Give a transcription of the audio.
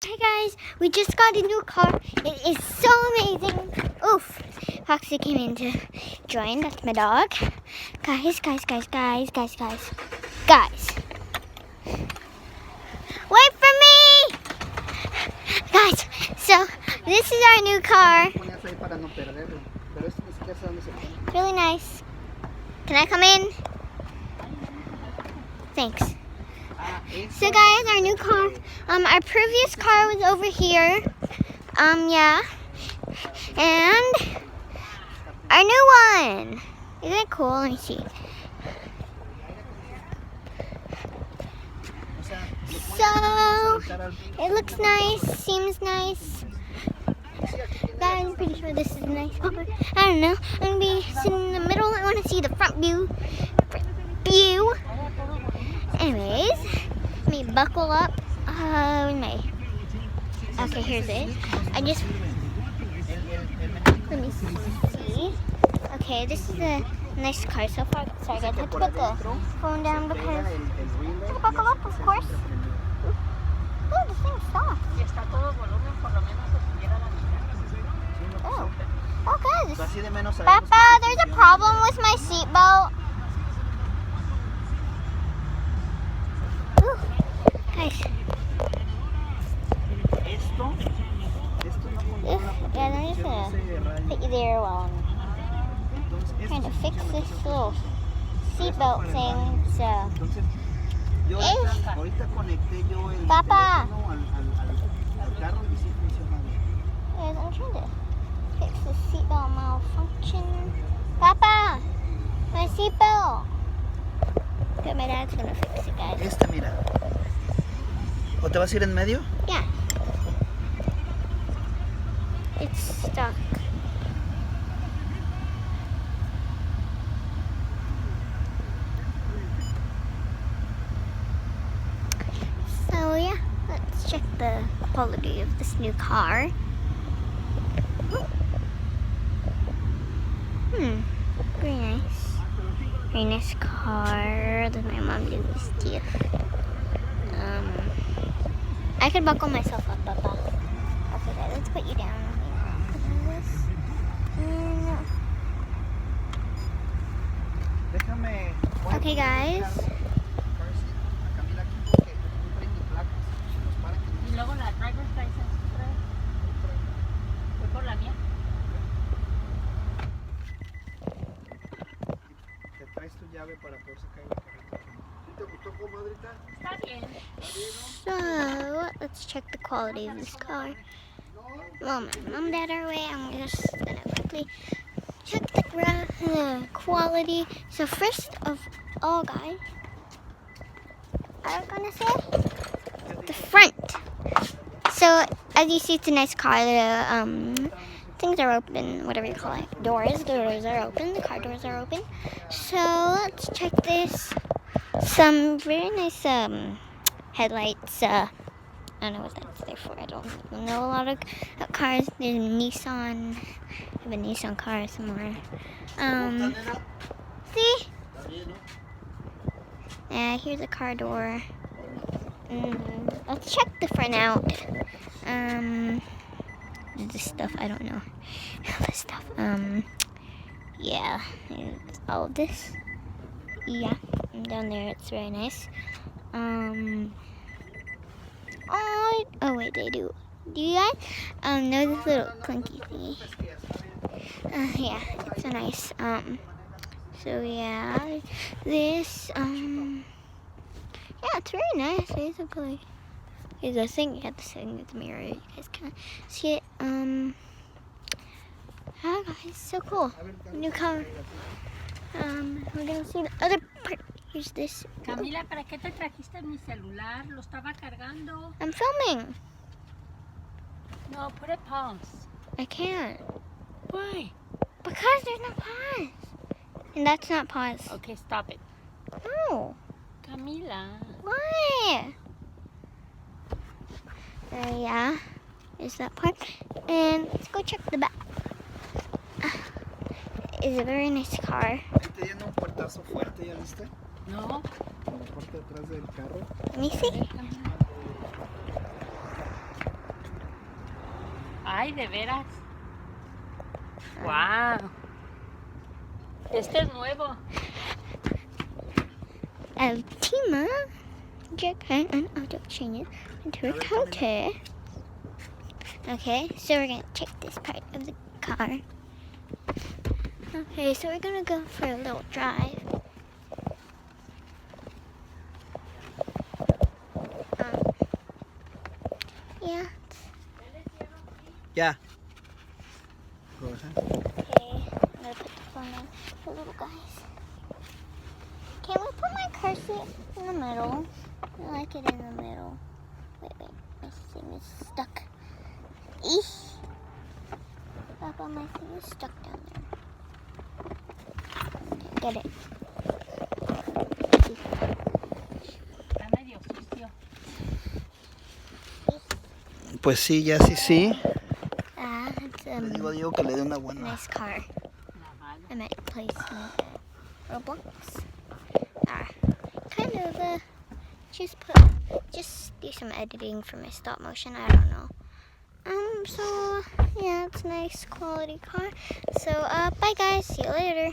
Hey guys, we just got a new car. It is so amazing. Oof. Foxy came in to join. That's my dog. Guys. Wait for me! Guys, so this is our new car. Really nice. Can I come in? Thanks. So guys, our new car, our previous car was over here, yeah, and our new one, isn't it cool? Let me see. So, it looks nice, seems nice. Guys, I'm pretty sure this is a nice car. I don't know, I'm going to be sitting in the middle. I want to see the front view. Anyways, let me buckle up. Okay, here's it. Let me see. Okay, this is a nice car so far. Sorry guys, I have to put the phone down because I have to buckle up, of course. Oh, this thing stopped. Oh, good. Papa, there's a problem with my seatbelt. Guys. Yeah, I'm just gonna put you there while I'm trying to fix this little seatbelt thing. So, Papa. Guys, I'm trying to fix the seatbelt malfunction. Papa, my seatbelt. Okay, my dad's gonna fix it, guys. Mira. ¿O te vas a ir en medio? Yeah. It's stuck. So yeah, let's check the quality of this new car. Very nice. Very nice car that my mom did this gift. I could buckle myself up, Papa. Okay, guys, let's put you down. Okay, guys. Y luego la driver's license. Voy por la mía. Te traes tu llave para poder sacar el carrito. ¿Te gustó comadrita? Está bien. So, let's check the quality of this car. Well, my mom and dad are away. I'm just gonna quickly check the quality. So first of all, guys, I'm gonna say the front. So as you see, it's a nice car. The things are open, whatever you call it. Doors are open. The car doors are open. So let's check this. Some very nice headlights. I don't know what that's there for. I don't know a lot of cars. There's a Nissan. I have a Nissan car somewhere. See? Yeah, here's a car door. Let's check the front out. This stuff, I don't know. This stuff. Yeah, it's all of this. Yeah, and down there it's very nice. Oh wait, they do. Do you guys know this little clunky thingy? Yeah, it's so nice. So yeah, this yeah, it's very nice basically. There's a thing you have to see with the mirror. You guys can't see it. Yeah, guys, so cool. New car. We're gonna see the other part. Here's this. Camila, ¿para qué te trajiste mi celular? Lo estaba cargando. I'm filming. No, put it pause. I can't. Why? Because there's no pause. And that's not pause. Okay, stop it. No. Camila. Why? Yeah. There's that part. And let's go check the back. It's a very nice car. Tiene un puertazo fuerte, ¿ya viste? No. En la parte de atrás del carro. Let me see. Ay, de veras. Wow. Este es nuevo. Altima, Japan, and auto changes into a counter. Okay, so we're gonna check this part of the car. Okay, so we're gonna go for a little drive. Yeah. Yeah. Go ahead. Okay, I'm gonna put the phone in for little guys. Can we put my car seat in the middle? I like it in the middle. Wait, my thing is stuck. Eesh. Papa, my thing is stuck down there. Okay, get it. Está medio sucio. Pues sí, ya sí. It's Le digo a Diego que le dé una buena. nice car. Ajá. I might play some Roblox. Kind of just do some editing for my stop motion. I don't know. So yeah, it's a nice quality car. So bye guys. See you later.